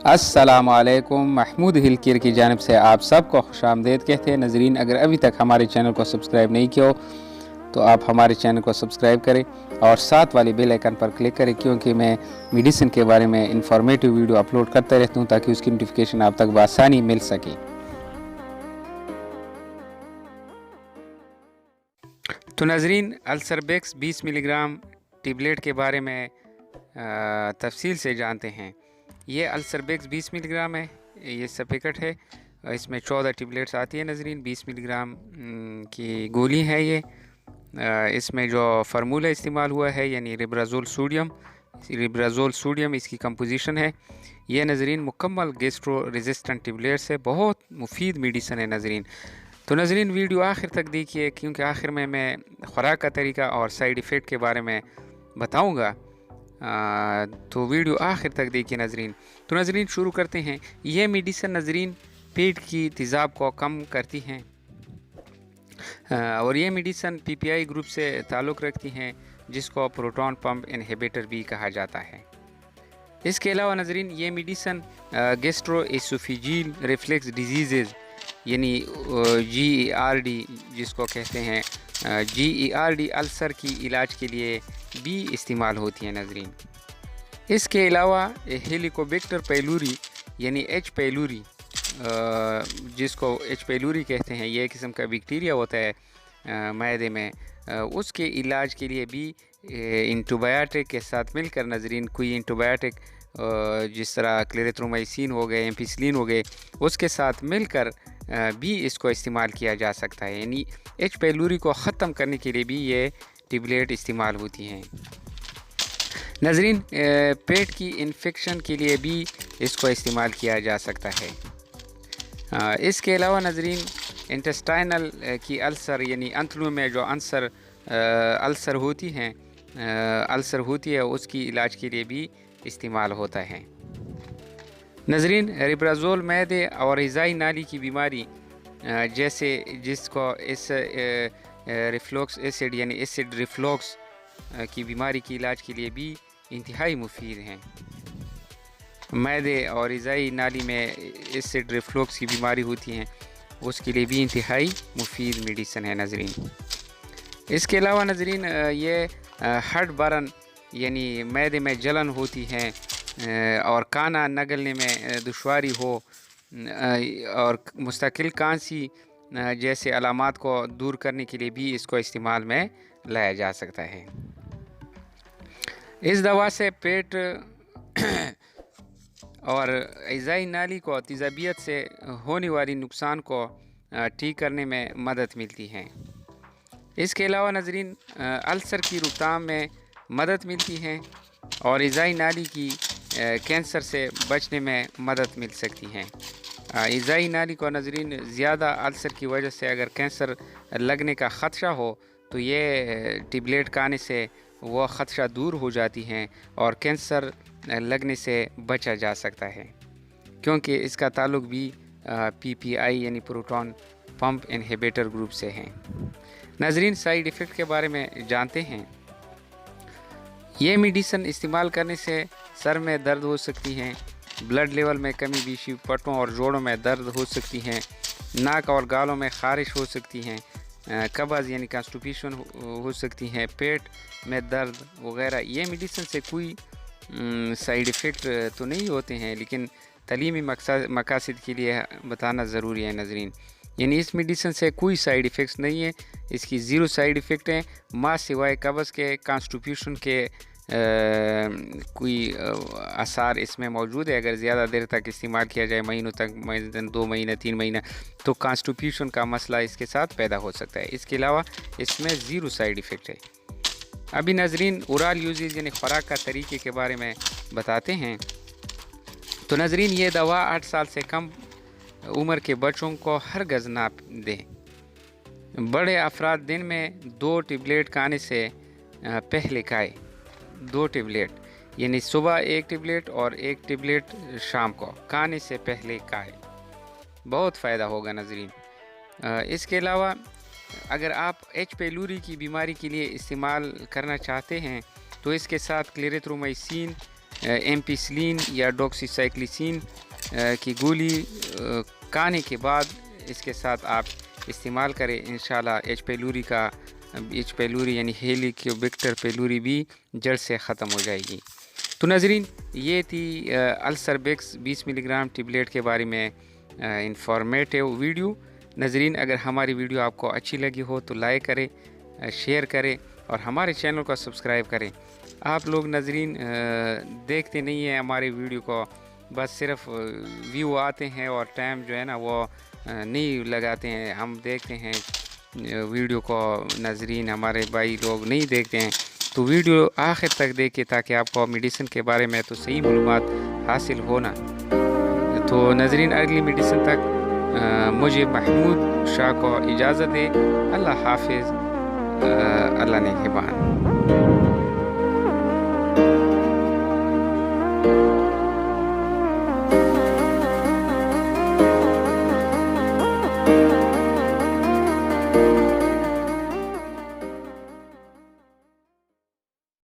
अस्सलाम वालेकुम। महमूद हिल केयर की जानिब से आप सबको खुशामदीद कहते हैं। नज़रीन, अगर अभी तक हमारे चैनल को सब्सक्राइब नहीं किया हो तो आप हमारे चैनल को सब्सक्राइब करें और साथ वाली बेल आइकन पर क्लिक करें, क्योंकि मैं मेडिसिन के बारे में इंफॉर्मेटिव वीडियो अपलोड करता रहता हूँ ताकि उसकी नोटिफिकेशन आप तक बआसानी मिल सके। तो नज़रीन, अल्सरबेक्स 20 मिलीग्राम टेबलेट के बारे में तफसील से जानते हैं। ये अल्सरबेक्स 20 मिलीग्राम है, ये सब पैकेट है। इसमें 14 टेबलेट्स आती है नज़रीन। 20 मिलीग्राम की गोली है ये। इसमें जो फार्मूला इस्तेमाल हुआ है यानी रिब्राज़ोल सोडियम इसकी कंपोजिशन है। ये नज़रीन मुकम्मल गैस्ट्रो रेजिस्टेंट टेबलेट्स है, बहुत मुफीद मेडिसन है नज़रीन। तो नज़रीन, वीडियो आखिर तक देखिए, क्योंकि आखिर में मैं ख़ुराक का तरीका और साइड इफ़ेक्ट के बारे में बताऊंगा। तो वीडियो आखिर तक देखिए नज़रीन। तो नज़रीन, शुरू करते हैं। ये मेडिसिन नज़रीन पेट की तेज़ाब को कम करती हैं और ये मेडिसिन पीपीआई ग्रुप से ताल्लुक़ रखती हैं, जिसको प्रोटॉन पंप इनहिबिटर भी कहा जाता है। इसके अलावा नज़रीन, ये medicine gastro oesophageal reflex disease यानी GERD जिसको कहते हैं, GERD अल्सर की इलाज के लिए भी इस्तेमाल होती है नज़रीन। इसके अलावा हेलिकोबैक्टर पैलोरी यानी H पैलोरी जिसको H पैलोरी कहते हैं, ये किस्म का बैक्टीरिया होता है मैदे में, उसके इलाज के लिए भी एंटीबायोटिक के साथ मिलकर नज़रीन कोई एंटीबायोटिक जिस तरह क्लेरिथ्रोमाइसिन हो गए, एम्पिसिलिन हो गए, उसके साथ मिलकर भी इसको इस्तेमाल किया जा सकता है। यानी H पैलोरी को ख़त्म करने के लिए भी ये टेबलेट इस्तेमाल होती हैं नज़रीन। पेट की इन्फेक्शन के लिए भी इसको इस्तेमाल किया जा सकता है। इसके अलावा नज़रीन, इंटेस्टाइनल की अल्सर यानी अंतड़ियों में जो अल्सर होती है उसकी इलाज के लिए भी इस्तेमाल होता है नज़रीन। रिब्राज़ोल मैदे और ग़िज़ाई नाली की बीमारी जैसे जिसको इस रिफ्लक्स एसिड यानी एसिड रिफ्लक्स की बीमारी की इलाज के लिए भी इंतहाई मुफीद हैं। मैदे और ग़िज़ाई नाली में एसिड रिफ्लक्स की बीमारी होती हैं, उसके लिए भी इंतहाई मुफीद मेडिसिन है नज़रीन। इसके अलावा नज़रीन, ये हार्ट बर्न यानी मैदे में जलन होती है और खाना निगलने में दुश्वारी हो और मुस्तकिल खांसी जैसे अलामात को दूर करने के लिए भी इसको इस्तेमाल में लाया जा सकता है। इस दवा से पेट और ग़िज़ाई नाली को तेज़ाबियत से होने वाली नुकसान को ठीक करने में मदद मिलती है। इसके अलावा नज़रीन, अल्सर की रोकथाम में मदद मिलती है और ग़िज़ाई नाली की कैंसर से बचने में मदद मिल सकती है। ग़िज़ाई नाली को नज़रीन ज़्यादा अल्सर की वजह से अगर कैंसर लगने का ख़दशा हो तो ये टेबलेट खाने से वो ख़दशा दूर हो जाती हैं और कैंसर लगने से बचा जा सकता है, क्योंकि इसका ताल्लुक़ भी PPI यानी प्रोटॉन पंप इनहिबिटर ग्रुप से है नज़रीन। साइड इफ़ेक्ट के बारे में जानते हैं। ये मेडिसिन इस्तेमाल करने से सर में दर्द हो सकती हैं, ब्लड लेवल में कमी बेशी, पट्टों और जोड़ों में दर्द हो सकती हैं, नाक और गालों में ख़ारिश हो सकती हैं, कब्ज़ यानी कॉन्स्टिपेशन हो सकती हैं, पेट में दर्द वगैरह। ये मेडिसिन से कोई साइड इफ़ेक्ट तो नहीं होते हैं, लेकिन तालीमी मकासद के लिए बताना ज़रूरी है नज़रीन। यानी इस मेडिसिन से कोई साइड इफ़ेक्ट्स नहीं है, इसकी ज़ीरो साइड इफ़ेक्ट हैं, माँ सिवाय कब्ज़ के, कॉन्स्टिपेशन के कोई आसार इसमें मौजूद है। अगर ज़्यादा देर तक इस्तेमाल किया जाए, महीनों तक, 2 महीने 3 महीना, तो कॉन्स्टिपेशन का मसला इसके साथ पैदा हो सकता है। इसके अलावा इसमें ज़ीरो साइड इफ़ेक्ट है। अभी नज़रीन, ओरल यूजेज यानी ख़ुराक का तरीके के बारे में बताते हैं। तो नज़रीन, ये दवा 8 साल से कम उम्र के बच्चों को हरगिज़ ना दें। बड़े अफराद दिन में 2 टेबलेट खाने से पहले खाएं। 2 टेबलेट यानी सुबह 1 टेबलेट और 1 टेबलेट शाम को खाने से पहले खाएं, बहुत फ़ायदा होगा नज़रीन। इसके अलावा अगर आप H पैलोरी की बीमारी के लिए इस्तेमाल करना चाहते हैं तो इसके साथ क्लेरिथ्रोमाइसिन ایمپیسلین یا ڈاکسی سائکلیسین کی گولی کھانے کے بعد اس کے ساتھ آپ استعمال کریں، انشاءاللہ ایچ پیلوری یعنی ہیلیکوبیکٹر پیلوری بھی جڑ سے ختم ہو جائے گی۔ تو ناظرین، یہ تھی السر بیکس 20 ملی گرام ٹیبلیٹ کے بارے میں انفارمیٹیو ویڈیو۔ ناظرین، اگر ہماری ویڈیو آپ کو اچھی لگی ہو تو لائک کریں، شیئر کریں اور ہمارے چینل کو سبسکرائب کریں۔ آپ لوگ ناظرین دیکھتے نہیں ہیں ہماری ویڈیو کو، بس صرف ویو آتے ہیں اور ٹائم جو ہے نا وہ نہیں لگاتے ہیں۔ ہم دیکھتے ہیں ویڈیو کو، ناظرین ہمارے بھائی لوگ نہیں دیکھتے ہیں۔ تو ویڈیو آخر تک دیکھیں تاکہ آپ کو میڈیسن کے بارے میں تو صحیح معلومات حاصل ہونا۔ تو ناظرین، اگلی میڈیسن تک مجھے محمود شاہ کو اجازت دے۔ اللہ حافظ، اللہ نگہبان۔